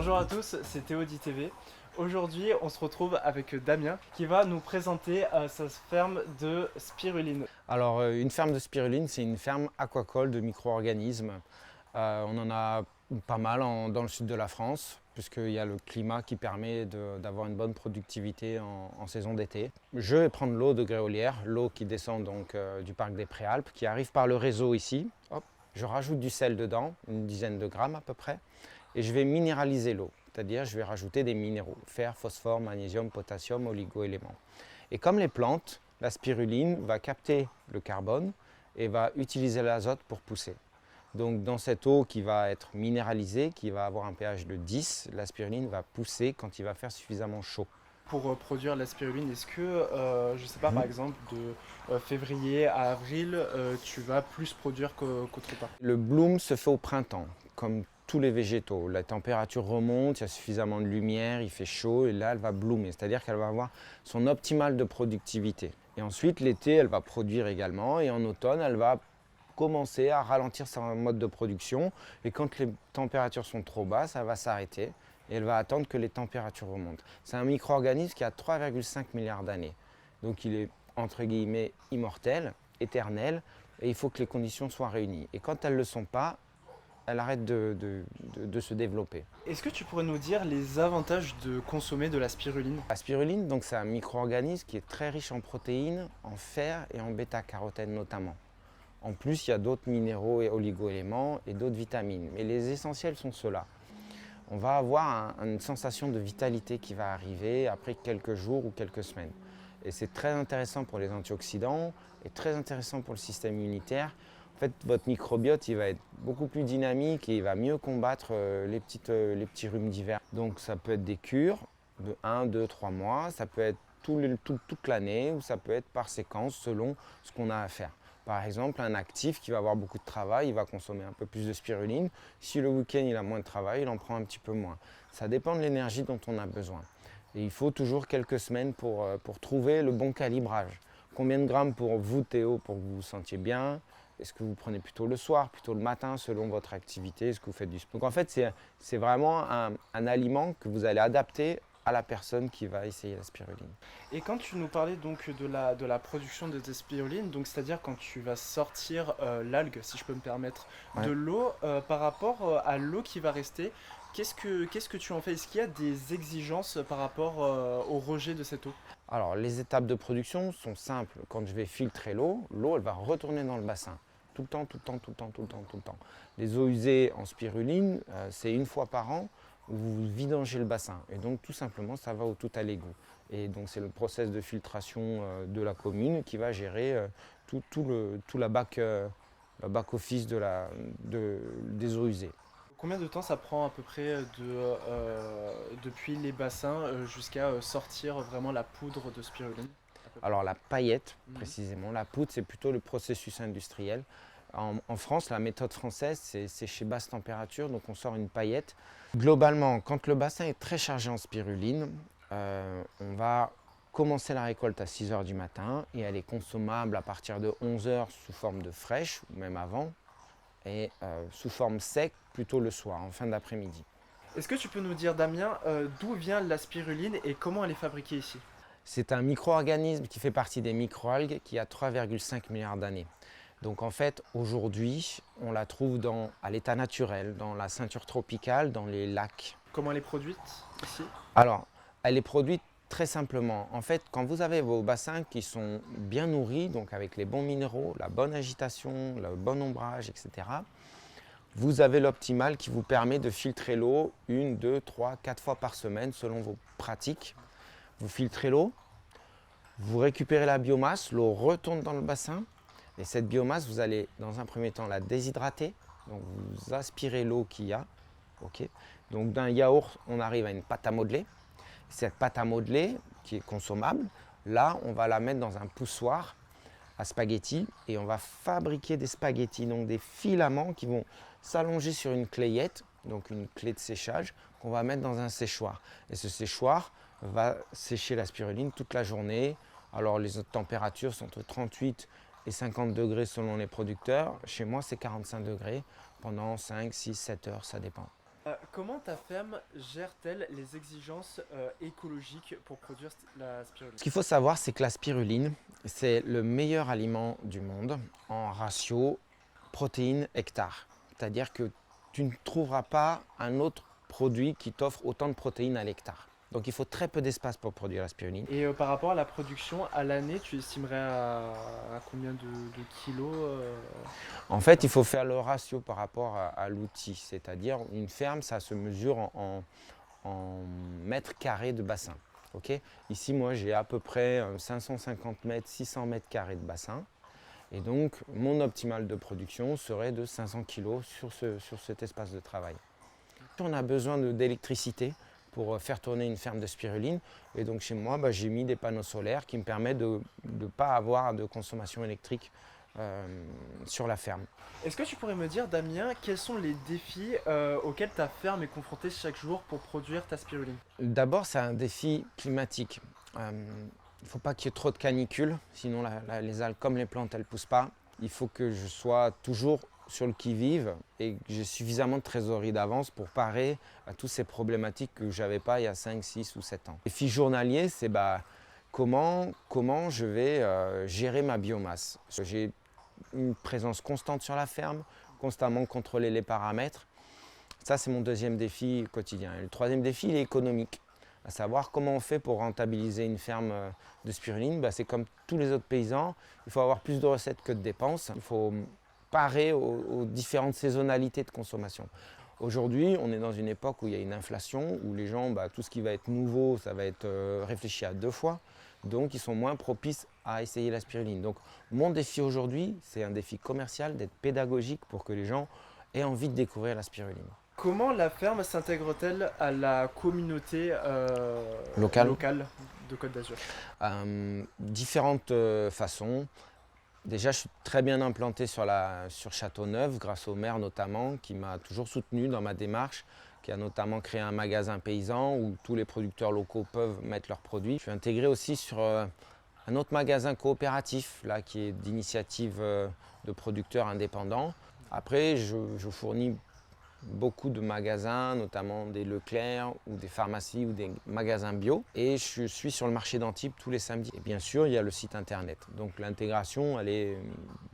Bonjour à tous, c'est Théo d'ITV. Aujourd'hui, on se retrouve avec Damien qui va nous présenter sa ferme de spiruline. Alors, une ferme de spiruline, c'est une ferme aquacole de micro-organismes. On en a pas mal dans le sud de la France, puisqu'il y a le climat qui permet d'avoir une bonne productivité en saison d'été. Je vais prendre l'eau de Gréolière, l'eau qui descend donc du parc des Préalpes, qui arrive par le réseau ici. Hop, je rajoute du sel dedans, une dizaine de grammes à peu près, et je vais minéraliser l'eau, c'est-à-dire je vais rajouter des minéraux, fer, phosphore, magnésium, potassium, oligo-éléments. Et comme les plantes, la spiruline va capter le carbone et va utiliser l'azote pour pousser. Donc dans cette eau qui va être minéralisée, qui va avoir un pH de 10, la spiruline va pousser quand il va faire suffisamment chaud. Pour produire la spiruline, est-ce que, je sais pas, par exemple, de février à avril, tu vas plus produire qu'autre part? Le bloom se fait au printemps, comme tous les végétaux. La température remonte, il y a suffisamment de lumière, il fait chaud et là elle va bloomer, c'est-à-dire qu'elle va avoir son optimal de productivité. Et ensuite l'été elle va produire également et en automne elle va commencer à ralentir son mode de production et quand les températures sont trop basses, elle va s'arrêter et elle va attendre que les températures remontent. C'est un micro-organisme qui a 3,5 milliards d'années. Donc il est entre guillemets immortel, éternel et il faut que les conditions soient réunies. Et quand elles ne le sont pas, elle arrête de se développer. Est-ce que tu pourrais nous dire les avantages de consommer de la spiruline? La spiruline, donc, c'est un micro-organisme qui est très riche en protéines, en fer et en bêta-carotène notamment. En plus, il y a d'autres minéraux et oligo-éléments et d'autres vitamines. Mais les essentiels sont ceux-là. On va avoir une sensation de vitalité qui va arriver après quelques jours ou quelques semaines. Et c'est très intéressant pour les antioxydants et très intéressant pour le système immunitaire. En fait, votre microbiote il va être beaucoup plus dynamique et il va mieux combattre les petits rhumes d'hiver. Donc ça peut être des cures de 1, 2, 3 mois, ça peut être toute l'année ou ça peut être par séquence selon ce qu'on a à faire. Par exemple, un actif qui va avoir beaucoup de travail, il va consommer un peu plus de spiruline. Si le week-end il a moins de travail, il en prend un petit peu moins. Ça dépend de l'énergie dont on a besoin. Et il faut toujours quelques semaines pour trouver le bon calibrage. Combien de grammes pour vous, Théo, pour que vous vous sentiez bien? Est-ce que vous prenez plutôt le soir, plutôt le matin, selon votre activité? Est-ce que vous faites du sport? Donc en fait, c'est vraiment un aliment que vous allez adapter à la personne qui va essayer la spiruline. Et quand tu nous parlais donc de la production de tes spirulines, donc c'est-à-dire quand tu vas sortir l'algue, si je peux me permettre, Ouais. de l'eau, par rapport à l'eau qui va rester, qu'est-ce que tu en fais? Est-ce qu'il y a des exigences par rapport au rejet de cette eau? Alors les étapes de production sont simples. Quand je vais filtrer l'eau, l'eau elle va retourner dans le bassin. Tout le temps, tout le temps, tout le temps, tout le temps, tout le temps. Les eaux usées en spiruline, c'est une fois par an où vous vidangez le bassin. Et donc tout simplement, ça va au tout à l'égout. Et donc c'est le process de filtration de la commune qui va gérer tout la back office des eaux usées. Combien de temps ça prend à peu près depuis les bassins jusqu'à sortir vraiment la poudre de spiruline à peu près? Alors la paillette, Mhm. précisément, la poudre, c'est plutôt le processus industriel. En France, la méthode française, c'est chez basse température, donc on sort une paillette. Globalement, quand le bassin est très chargé en spiruline, on va commencer la récolte à 6 heures du matin et elle est consommable à partir de 11 heures sous forme de fraîche, ou même avant, et sous forme sec plutôt le soir, en fin d'après-midi. Est-ce que tu peux nous dire, Damien, d'où vient la spiruline et comment elle est fabriquée ici? C'est un micro-organisme qui fait partie des microalgues qui a 3,5 milliards d'années. Donc en fait, aujourd'hui, on la trouve à l'état naturel, dans la ceinture tropicale, dans les lacs. Comment elle est produite ici? Alors, elle est produite très simplement. En fait, quand vous avez vos bassins qui sont bien nourris, donc avec les bons minéraux, la bonne agitation, le bon ombrage, etc., vous avez l'optimal qui vous permet de filtrer l'eau 1, 2, 3, 4 fois par semaine selon vos pratiques. Vous filtrez l'eau, vous récupérez la biomasse, l'eau retourne dans le bassin. Et cette biomasse, vous allez dans un premier temps la déshydrater. Donc vous aspirez l'eau qu'il y a. Okay. Donc d'un yaourt, on arrive à une pâte à modeler. Cette pâte à modeler, qui est consommable, là, on va la mettre dans un poussoir à spaghettis et on va fabriquer des spaghettis, donc des filaments qui vont s'allonger sur une clayette, donc une clé de séchage, qu'on va mettre dans un séchoir. Et ce séchoir va sécher la spiruline toute la journée. Alors les autres températures sont entre 38 et 50 degrés selon les producteurs. Chez moi, c'est 45 degrés pendant 5, 6, 7 heures, ça dépend. Comment ta ferme gère-t-elle les exigences écologiques pour produire la spiruline? Ce qu'il faut savoir, c'est que la spiruline, c'est le meilleur aliment du monde en ratio protéines hectare. C'est-à-dire que tu ne trouveras pas un autre produit qui t'offre autant de protéines à l'hectare. Donc il faut très peu d'espace pour produire la spiruline. Et par rapport à la production, à l'année, tu estimerais à combien de kilos En fait, il faut faire le ratio par rapport à l'outil. C'est-à-dire une ferme, ça se mesure en mètres carrés de bassin. Okay. Ici, moi, j'ai à peu près 550 mètres, 600 mètres carrés de bassin. Et donc, mon optimal de production serait de 500 kg sur cet espace de travail. On a besoin d'électricité pour faire tourner une ferme de spiruline. Et donc, chez moi, j'ai mis des panneaux solaires qui me permettent de ne pas avoir de consommation électrique sur la ferme. Est-ce que tu pourrais me dire, Damien, quels sont les défis auxquels ta ferme est confrontée chaque jour pour produire ta spiruline? D'abord, c'est un défi climatique. Il ne faut pas qu'il y ait trop de canicules, sinon les algues, comme les plantes, elles ne poussent pas. Il faut que je sois toujours sur le qui-vive et que j'ai suffisamment de trésorerie d'avance pour parer à toutes ces problématiques que je n'avais pas il y a 5, 6 ou 7 ans. Le défi journalier, c'est comment je vais gérer ma biomasse. J'ai une présence constante sur la ferme, constamment contrôler les paramètres. Ça, c'est mon deuxième défi quotidien. Et le troisième défi, il est économique. À savoir comment on fait pour rentabiliser une ferme de spiruline. C'est comme tous les autres paysans, il faut avoir plus de recettes que de dépenses. Il faut parer aux différentes saisonnalités de consommation. Aujourd'hui, on est dans une époque où il y a une inflation, où les gens, tout ce qui va être nouveau, ça va être réfléchi à 2 fois. Donc, ils sont moins propices à essayer la spiruline. Donc, mon défi aujourd'hui, c'est un défi commercial, d'être pédagogique pour que les gens aient envie de découvrir la spiruline. Comment la ferme s'intègre-t-elle à la communauté locale de Côte d'Azur? Différentes façons. Déjà, je suis très bien implanté sur Châteauneuf, grâce au maire notamment, qui m'a toujours soutenu dans ma démarche, qui a notamment créé un magasin paysan où tous les producteurs locaux peuvent mettre leurs produits. Je suis intégré aussi sur un autre magasin coopératif, là, qui est d'initiative de producteurs indépendants. Après, je fournis beaucoup de magasins, notamment des Leclerc ou des pharmacies ou des magasins bio. Et je suis sur le marché d'Antibes tous les samedis. Et bien sûr, il y a le site internet. Donc l'intégration, elle est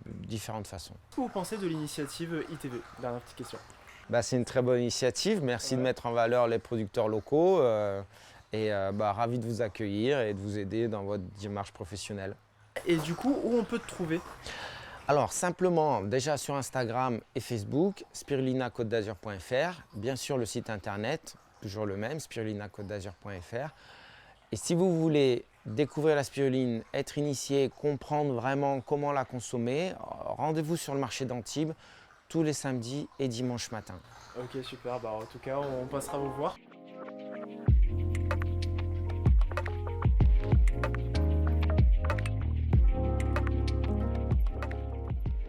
de différentes façons. Qu'est-ce que vous pensez de l'initiative ITV? Dernière petite question. C'est une très bonne initiative. Merci de mettre en valeur les producteurs locaux. Ravi de vous accueillir et de vous aider dans votre démarche professionnelle. Et du coup, où on peut te trouver? Alors simplement, déjà sur Instagram et Facebook, spirulinacôtedazur.fr, bien sûr le site internet, toujours le même, spirulinacôtedazur.fr. Et si vous voulez découvrir la spiruline, être initié, comprendre vraiment comment la consommer, rendez-vous sur le marché d'Antibes tous les samedis et dimanches matin. Ok, super, en tout cas on passera vous voir.